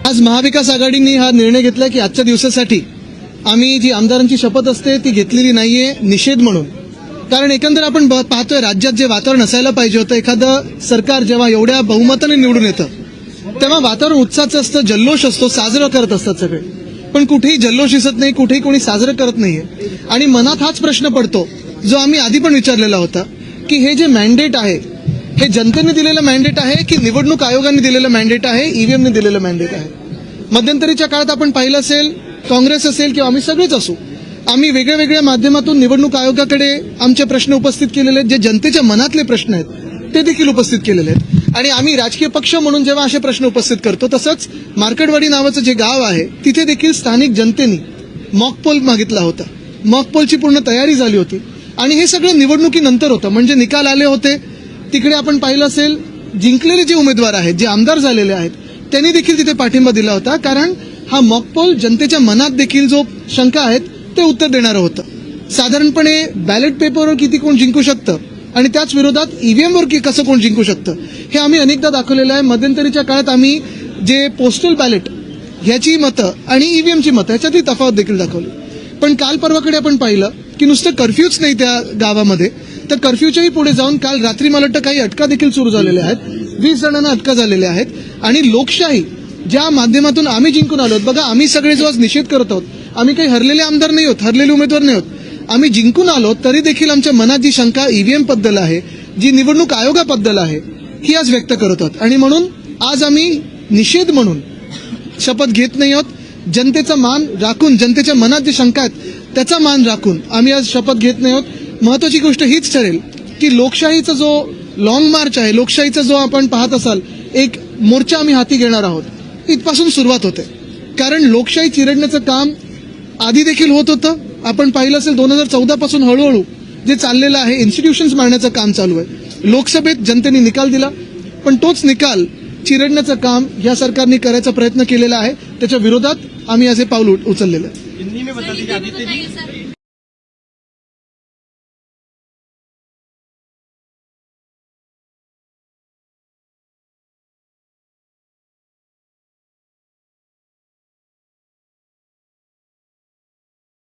आज महाविकास आघाडीने हा निर्णय घेतला की आजच्या दिवसासाठी आम्ही जी आमदारांची शपथ असते ती घेतलेली नाहीये, निषेध म्हणून. कारण एकंदर आपण पाहतोय राज्यात जे वातावरण असायला पाहिजे होतं, एखादं सरकार जेव्हा एवढ्या बहुमताने निवडून येतं तेव्हा वातावरण उत्साहाचं असतं, जल्लोष असतो, साजरं करत असतात सगळे. पण कुठेही जल्लोष दिसत नाही, कुठेही कोणी साजरं करत नाहीये. आणि मनात हाच प्रश्न पडतो जो आम्ही आधी पण विचारलेला होता की हे जे मॅन्डेट आहे हे जनतेने दिलेलं मॅन्डेट आहे की निवडणूक आयोगाने दिलेलं मॅन्डेट आहे, ईव्हीएमने दिलेलं मॅन्डेट आहे. मध्यंतरीच्या काळात आपण पाहिलं असेल, काँग्रेस असेल किंवा आम्ही सगळेच असू, आम्ही वेगळ्या वेगळ्या माध्यमातून निवडणूक आयोगाकडे आमचे प्रश्न उपस्थित केलेले आहेत. जे जनतेच्या मनातले प्रश्न आहेत ते देखील उपस्थित केलेले आहेत. आणि आम्ही राजकीय पक्ष म्हणून जेव्हा असे प्रश्न उपस्थित करतो, तसंच मार्केटवाडी नावाचं जे गाव आहे तिथे देखील स्थानिक जनतेने मॉकपोल मागितला होता. मॉकपोलची पूर्ण तयारी झाली होती आणि हे सगळं निवडणुकीनंतर होतं. म्हणजे निकाल आले होते, तिकडे आपण पाहिलं असेल जिंकलेले जे उमेदवार आहेत, जे आमदार झालेले आहेत, त्यांनी देखील तिथे पाठिंबा दिला होता. कारण हा मॉकपोल जनतेच्या मनात देखील जो शंका आहेत ते उत्तर देणारं होतं. साधारणपणे बॅलेट पेपरवर किती कोण जिंकू शकतं आणि त्याच विरोधात ईव्हीएमवर कसं कोण जिंकू शकतं हे आम्ही अनेकदा दाखवलेलं आहे. मध्यंतरीच्या काळात आम्ही जे पोस्टल बॅलेट ह्याची मतं आणि ईव्हीएमची मतं ह्याच्यातली तफावत देखील दाखवली. पण काल परवाकडे आपण पाहिलं की नुसतं कर्फ्यूच नाही त्या गावामध्ये, तर कर्फ्यूच्याही पुढे जाऊन काल रात्री मला वाटतं काही अटका देखील सुरू झालेल्या आहेत. 20 जणांना अटका झालेल्या आहेत. आणि लोकशाही ज्या माध्यमातून आम्ही जिंकून आलो, बघा आम्ही सगळे जो आज निषेध करत आहोत, आम्ही काही हरलेले आमदार नाही आहोत, हरलेले उमेदवार नाही आहोत, आम्ही जिंकून आलो तरी देखील आमच्या मनात जी शंका ईव्हीएम बद्दल आहे, जी निवडणूक आयोगाबद्दल आहे, ही आज व्यक्त करत आहोत. आणि म्हणून आज आम्ही निषेध म्हणून शपथ घेत नाही आहोत. जनतेचा मान राखून, जनतेच्या मनात जी शंका आहेत त्याचा मान राखून आम्ही आज शपथ घेत नाही आहोत. महत्वाची गोष्ट हीच ठरेल की लोकशाहीचा जो लॉंग मार्च आहे, लोकशाहीचा जो आपण पाहत असाल एक मोर्चा आम्ही हाती घेणार आहोत, इथपासून सुरुवात होते. कारण लोकशाही चिरडण्याचं काम आधी देखील होत होतं. आपण पाहिलं असेल 2014 पासून हळूहळू जे चाललेलं आहे, इन्स्टिट्यूशन्स मारण्याचं काम चालू आहे. लोकसभेत जनतेने निकाल दिला, पण तोच निकाल चिरडण्याचं काम या सरकारने करायचा प्रयत्न केलेला आहे. त्याच्या विरोधात आम्ही असे पाऊल उचललेलं आहे.